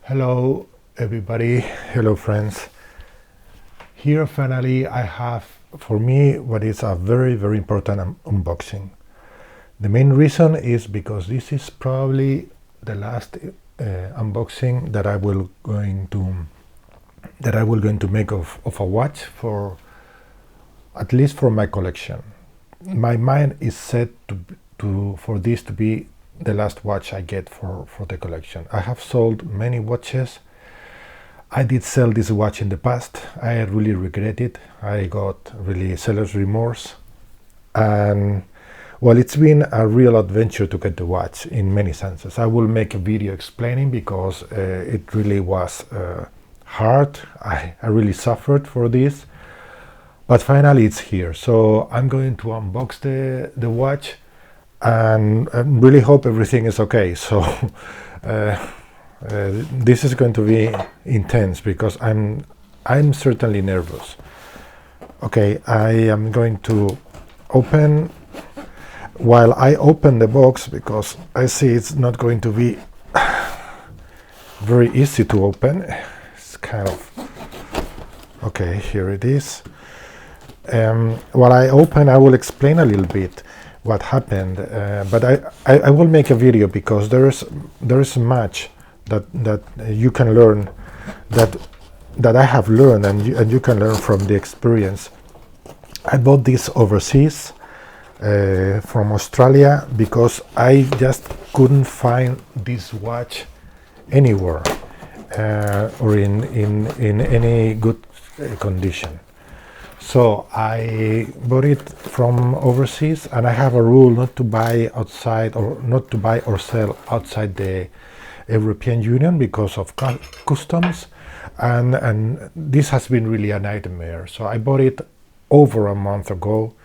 Hello everybody, hello friends. Here finally I have for me what is a very important unboxing. The main reason is because this is probably the last unboxing that I will going to make of a watch, for at least for my collection. My mind is set for this to be the last watch I get for the collection. I have sold many watches. I did sell this watch in the past. I really regret it. I got really seller's remorse. And well, it's been a real adventure to get the watch in many senses. I will make a video explaining because it really was hard. I really suffered for this. But finally it's here. So I'm going to unbox the watch and really hope everything is okay. So this is going to be intense because I'm certainly nervous. Okay, I am going to open. While I open the box, because I see it's not going to be very easy to open. It's kind of okay. Here it is. While I open, I will explain a little bit what happened, but I will make a video because there is much that you can learn, that I have learned, and you can learn from the experience. I bought this overseas from Australia because I just couldn't find this watch anywhere or in any good condition. So I bought it from overseas, and I have a rule not to buy outside, or not to buy or sell outside the European Union because of customs, and this has been really a nightmare. So I bought it over a month ago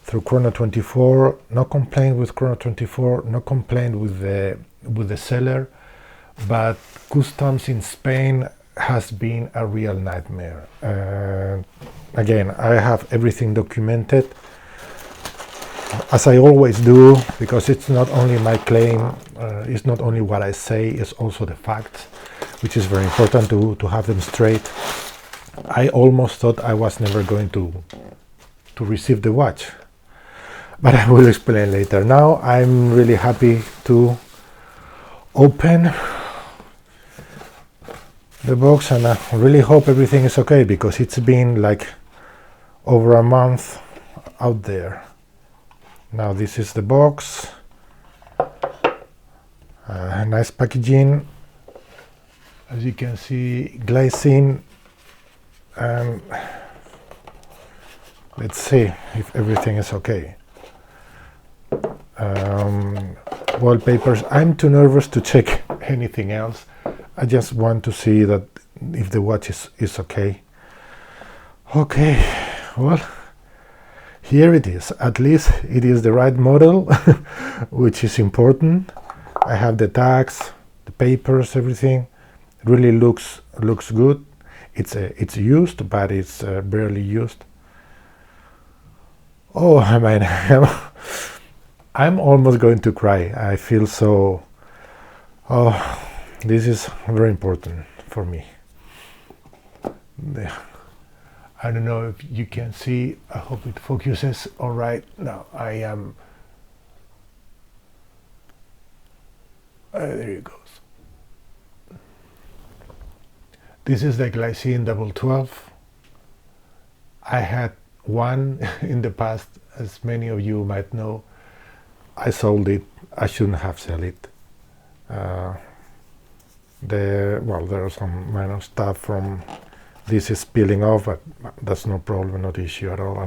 through Chrono24. No complaint with Chrono24, no complaint with the seller, but customs in Spain has been a real nightmare. Again, I have everything documented, as I always do, because it's not only my claim, it's not only what I say, it's also the facts, which is very important to have them straight. I almost thought I was never going to receive the watch, but I will explain later. Now I'm really happy to open the box, and I really hope everything is okay, because it's been like over a month out there. Now this is the box, nice packaging, as you can see, glazing, and let's see if everything is okay. Wallpapers, I'm too nervous to check anything else. I just want to see that if the watch is okay. Okay, well, here it is. At least it is the right model, which is important. I have the tags, the papers, everything. It really looks good. It's used, but it's barely used. Oh, I mean, I'm almost going to cry. I feel so. Oh, this is very important for me. I don't know if you can see. I hope it focuses all right. Now I am. There it goes. This is the Glycine 1212. I had one in the past, as many of you might know. I sold it. I shouldn't have sold it. There are some minor stuff from this is peeling off, but that's no problem, not issue at all.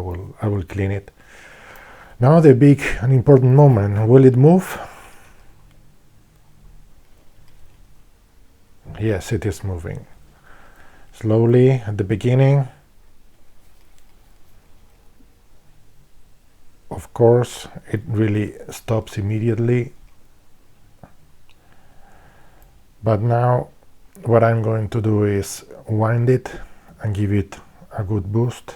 I will clean it. Now the big and important moment. Will it move? Yes, it is moving. Slowly at the beginning. Of course, it really stops immediately. But now what I'm going to do is wind it and give it a good boost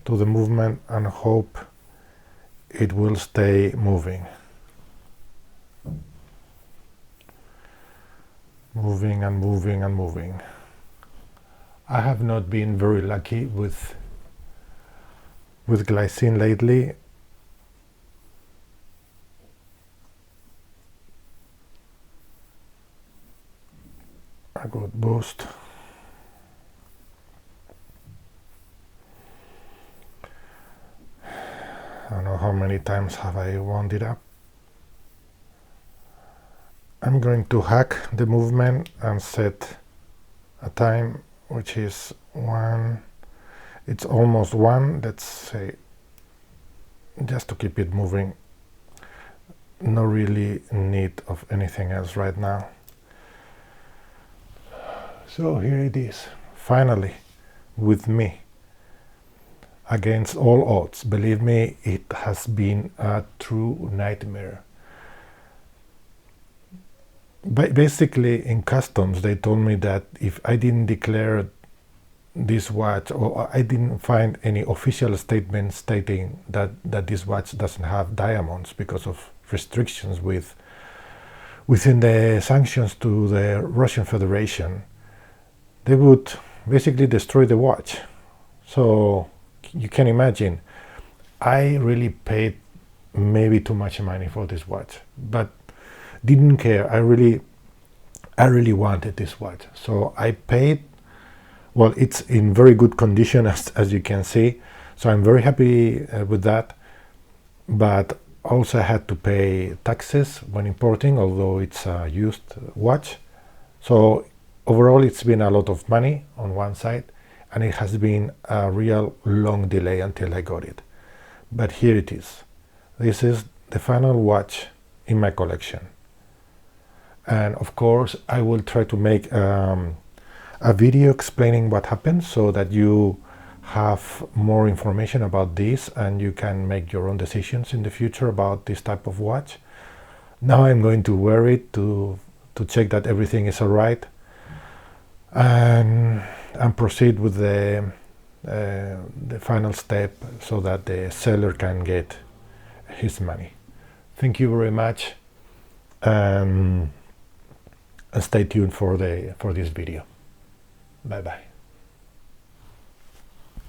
to the movement and hope it will stay moving. moving and moving and moving. I have not been very lucky with glycine lately. A good boost. I don't know how many times have I wound it up. I'm going to hack the movement and set a time which is 1. It's almost 1, let's say, just to keep it moving. No really need of anything else right now. So here it is, finally, with me. Against all odds. Believe me, it has been a true nightmare. Basically, in customs, they told me that if I didn't declare this watch, or I didn't find any official statement stating that this watch doesn't have diamonds because of restrictions within the sanctions to the Russian Federation, they would basically destroy the watch. So you can imagine, I really paid maybe too much money for this watch, but didn't care. I really wanted this watch, so I paid. Well, it's in very good condition, as you can see, so I'm very happy with that. But also I had to pay taxes when importing, although it's a used watch. So overall, it's been a lot of money on one side, and it has been a real long delay until I got it. But here it is. This is the final watch in my collection. And of course, I will try to make a video explaining what happened so that you have more information about this and you can make your own decisions in the future about this type of watch. Now I'm going to wear it to check that everything is all right, and proceed with the final step so that the seller can get his money. Thank you very much, and stay tuned for this video. Bye bye.